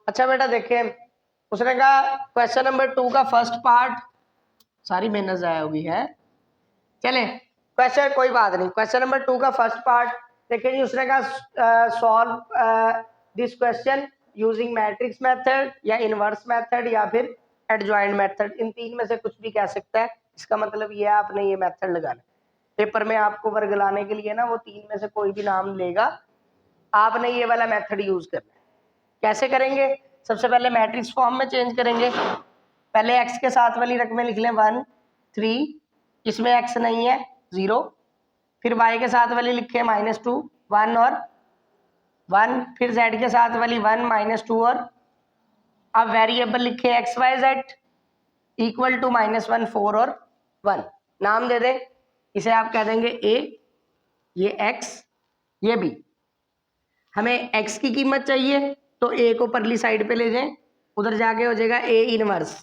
अच्छा बेटा देखें, उसने कहा क्वेश्चन नंबर 2 का फर्स्ट पार्ट, सारी मेहनत ज़ाया होगी है। चले क्वेश्चन, कोई बात नहीं, क्वेश्चन नंबर 2 का फर्स्ट पार्ट देखिए जी। उसने कहा solve this question using matrix method या इनवर्स मेथड या फिर एडजॉइंट मेथड, इन तीन में से कुछ भी कह सकता है। इसका मतलब ये है आपने ये मेथड लगाना। पेपर में आपको वर्ग लाने के लिए ना वो तीन में से कोई भी नाम लेगा, आपने ये वाला मेथड यूज करना है। कैसे करेंगे? सबसे पहले मैट्रिक्स फॉर्म में चेंज करेंगे। पहले x के साथ वाली रकमें लिख लें 1 3, इसमें x नहीं है 0। फिर y के साथ वाली लिखे -2 1 और 1। फिर z के साथ वाली 1 -2 और अब वेरिएबल लिखे x y z equal to -1 4 और 1। नाम दे दें, इसे आप कह देंगे a, ये x, ये b। हमें x की कीमत चाहिए तो a को परली साइड पे ले जाएं, उधर जाके हो जाएगा a इनवर्स।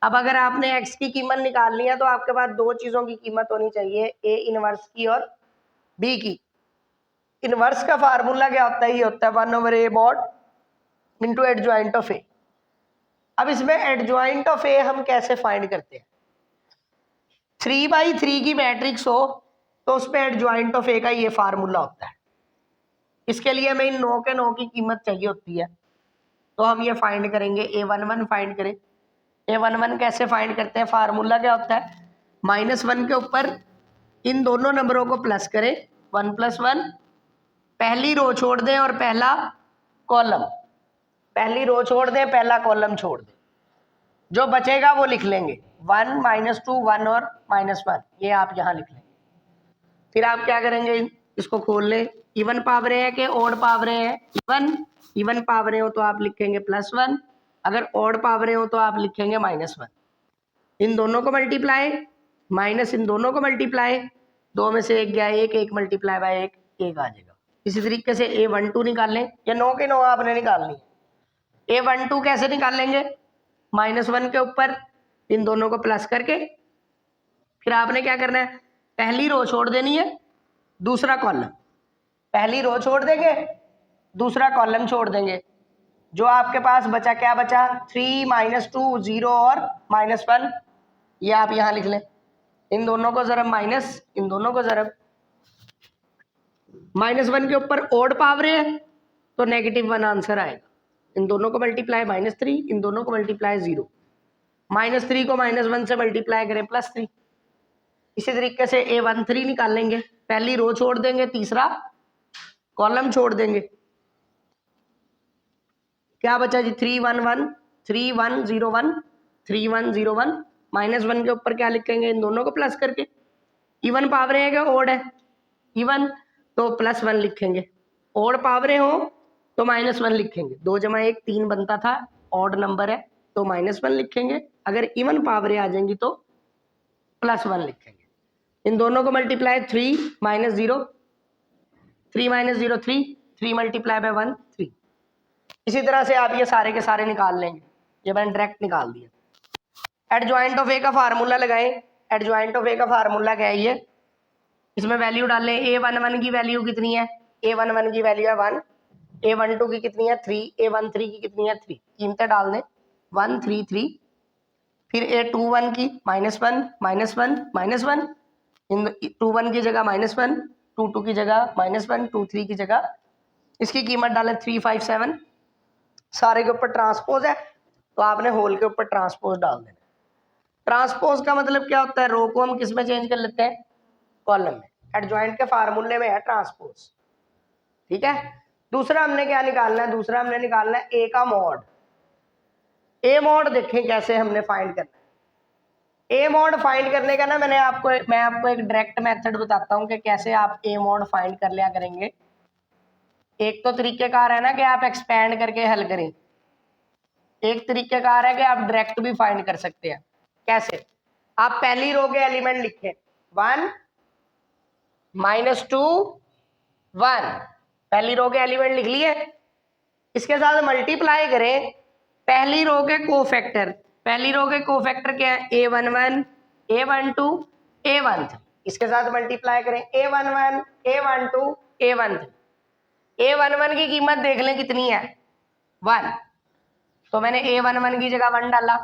अब अगर आपने x की कीमत निकालनी है तो आपके पास दो चीजों की कीमत होनी चाहिए, a इनवर्स की और b की। इनवर्स का फार्मूला क्या होता है? ये होता है 1/a mod into adjoint of a। अब इसमें एडजॉइंट ऑफ a हम कैसे फाइंड करते हैं? 3/3 की मैट्रिक्स हो तो उसमें एडजॉइंट ऑफ a का ये फार्मूला होता है। इसके लिए हमें इन 9 के 9 की कीमत चाहिए होती है, तो हम ये फाइंड करेंगे। a11 फाइंड करें। a11 कैसे फाइंड करते हैं? फार्मूला क्या होता है? -1 के ऊपर इन दोनों नंबरों को प्लस करें, 1 + 1, पहली रो छोड़ दें और पहला कॉलम, पहली रो छोड़ दें पहला कॉलम छोड़ दें, जो बचेगा वो लिख लेंगे 1 -2 1 और -1, ये आप यहाँ लिख लेंगे। फिर आप क्या करेंगे? इसको खोल लें, इवन पावरे है कि ओड पावरे है? इवन पावरे हो तो आप लिखेंगे +1, अगर ओड पावरे हो तो आप लिखेंगे -1। इन दोनों को मल्टीप्लाई माइनस इन दोनों को मल्टीप्लाई, दो में से एक गया एक मल्टीप्लाई बाय एक आ जाएगा। इसी तरीके से a12 निकाल लें, या 9 के 9 आपने निकालनी है। a12 कैसे निकाल लेंगे? -1 के ऊपर इन दोनों को प्लस करके, फिर आपने क्या करना है? पहली रो छोड़ देनी है, दूसरा कॉलम, पहली रो छोड़ देंगे दूसरा कॉलम छोड़ देंगे, जो आपके पास बचा क्या बचा? 3 -2 0 और -1, ये आप यहां लिख लें। इन दोनों को जरब माइनस इन दोनों को जरब, -1 के ऊपर ओड पावर है तो -1 आंसर आएगा। इन दोनों को मल्टीप्लाई -3, इन दोनों को मल्टीप्लाई 0, -3 को -1 से मल्टीप्लाई करें +3। इसी तरीके से a13 निकाल लेंगे, पहली रो छोड़ देंगे तीसरा कॉलम छोड़ देंगे, क्या बचा जी? 3 1 1 3 1 0 1 3 1 0 1, -1 के ऊपर क्या लिखेंगे? इन दोनों को प्लस करके। इवन पावरें है क्या ओड है? इवन तो +1 लिखेंगे, ओड पावरें हो तो -1 लिखेंगे। 2 + 1 3 बनता था, ऑड नंबर है तो -1 लिखेंगे। अगर इवन पावरें आ जाएंगी तो +1 लिखेंगे। इन दोनों को मल्टीप्लाई 3 -0 3 -0 3 3 मल्टीप्लाई बाय 1 3। इसी तरह से आप ये सारे के सारे निकाल लेंगे, ये मैंने डायरेक्ट निकाल दिया। एडजॉइंट ऑफ ए का फार्मूला लगाएं। एडजॉइंट ऑफ ए का फार्मूला क्या है? ये इसमें वैल्यू डालें। a11 की वैल्यू कितनी है? a11 की वैल्यू है 1, a12 की कितनी है 3, a13 की कितनी है 3, कीमतें डाल दें 1 3 3। फिर a21 की -1 -1 -1, इन 21 की जगह -1, 22 की जगह -1, 23 की जगह इसकी कीमत डालें 3 5 7। सारे के ऊपर ट्रांसपोज है तो आपने होल के ऊपर ट्रांसपोज डाल देना। ट्रांसपोज का मतलब क्या होता है? रो को हम किस में चेंज कर लेते हैं? कॉलम में। एडजॉइंट के फार्मूले में है ट्रांसपोज, ठीक है। दूसरा हमने क्या निकालना है? दूसरा हमने निकालना है ए का मॉड। ए मॉड देखें कैसे हमने फाइंड करना है। ए मॉड फाइंड करने का ना मैं आपको एक डायरेक्ट मेथड बताता हूं कि कैसे आप ए मॉड फाइंड कर लिया करेंगे। एक तो तरीकेकार है ना कि आप एक्सपेंड करके हल करें, एक तरीकेकार है कि आप डायरेक्ट भी फाइंड कर सकते हैं। कैसे? आप पहली रो के एलिमेंट लिखें 1 -2 1, पहली रो के एलिमेंट लिख लिए, इसके साथ मल्टीप्लाई करें पहली रो के कोफैक्टर। पहली रो के कोफैक्टर क्या है? a11 a12 a13, इसके साथ मल्टीप्लाई करें a11 a12 a13। a11 की कीमत देख लें कितनी है? 1, तो मैंने A11 की जगह 1 डाला,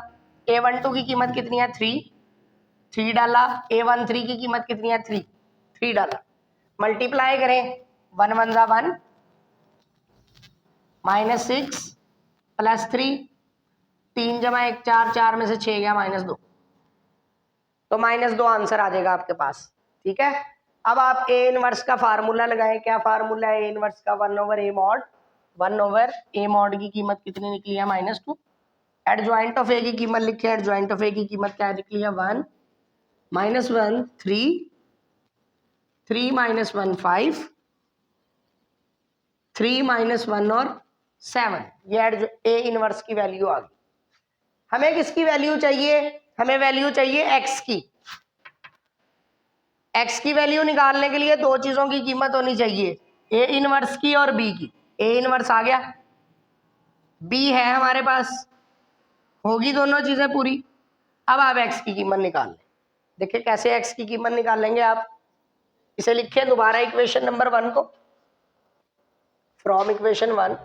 A12 की कीमत कितनी है 3 डाला, A13 की कीमत कितनी है 3 डाला, मल्टीप्लाई करें 1 1 जा 1 -6 +3, 3 जमा 1 4, 4 में से 6 गया -2, तो -2 आंसर आ जाएगा आपके पास। ठीक है, अब आप ए इनवर्स का फार्मूला लगाएं। क्या फार्मूला है ए इनवर्स का? 1/a mod. 1/a मॉड की कीमत कितनी निकली है -2। एडजॉइंट ऑफ ए की कीमत लिखे, एडजॉइंट ऑफ ए की कीमत क्या निकली है 1 -1 3 3 -1 5 3 -1 और 7, ये ए इनवर्स की वैल्यू आ गई। हमें किसकी वैल्यू चाहिए? हमें वैल्यू चाहिए एक्स की। एक्स की वैल्यू निकालने के लिए दो चीजों की कीमत होनी चाहिए, ए इनवर्स की और बी की। ए इनवर्स आ गया, बी है हमारे पास, होगी दोनों चीजें पूरी। अब आप एक्स की कीमत निकाल लें। देखिए कैसे एक्स की कीमत निकालेंगे आप। इसे लिखें दोबारा इक्वेशन नंबर 1 को। फ्रॉम इक्वेशन 1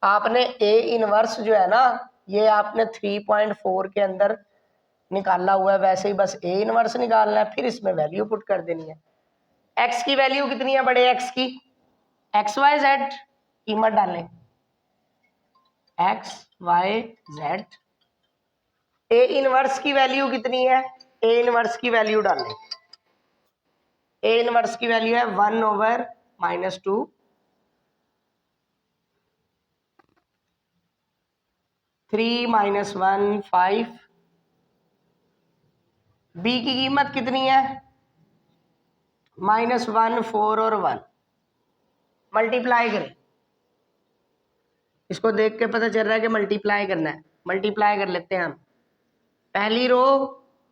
आपने ए इनवर्स जो है ना, ये आपने 3.4 के अंदर निकाला हुआ है, वैसे ही बस ए इनवर्स निकालना है, फिर इसमें वैल्यू पुट कर देनी है। एक्स की वैल्यू कितनी है बड़े एक्स की? एक्स वाई जेड कीमत डालें, x y z. A inverse की वैल्यू कितनी है? ए इनवर्स की वैल्यू डालें, ए इनवर्स की वैल्यू है 1/-2 3 -1 5। बी की कीमत कितनी है? -1 4 और 1। मल्टीप्लाई करें, इसको देख के पता चल रहा है कि मल्टीप्लाई करना है। मल्टीप्लाई कर लेते हैं हम। पहली रो,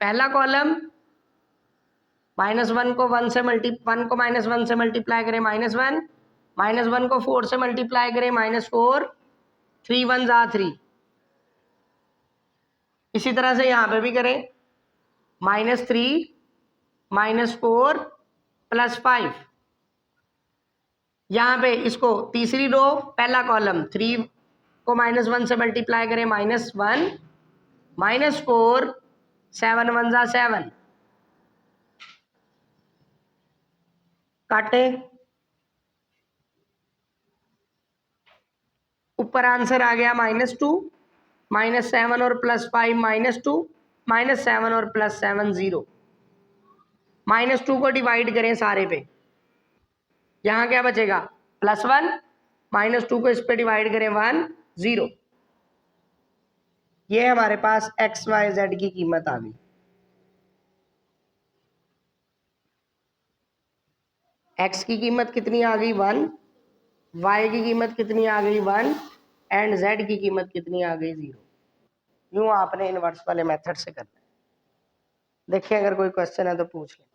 पहला कॉलम, -1 को 1 से -1 को -1 से मल्टीप्लाई करें -1, -1 को 4 से मल्टीप्लाई करें -4, 3 1 जा 3। इसी तरह से यहाँ पे भी करें, -3 -4 +5। यहाँ पे इसको तीसरी रो, पहला कॉलम, 3 को -1 से मल्टीप्लाई करें -1 -4, 7 1 जा 7, काटे, ऊपर आंसर आ गया -2, -7 और +5 -2, -7 और +7 0। -2 को डिवाइड करें सारे पे, यहाँ क्या बचेगा +1, -2 को इस पे डिवाइड करें 1 0। ये हमारे पास एक्स वाई जेड की कीमत आ गई। एक्स की कीमत कितनी आ गई 1, वाई की कीमत कितनी आ गई 1 एंड जेड की कीमत कितनी आ गई 0। यूं आपने इनवर्स वाले मेथड से करना है। देखिए अगर कोई क्वेश्चन है तो पूछ लें।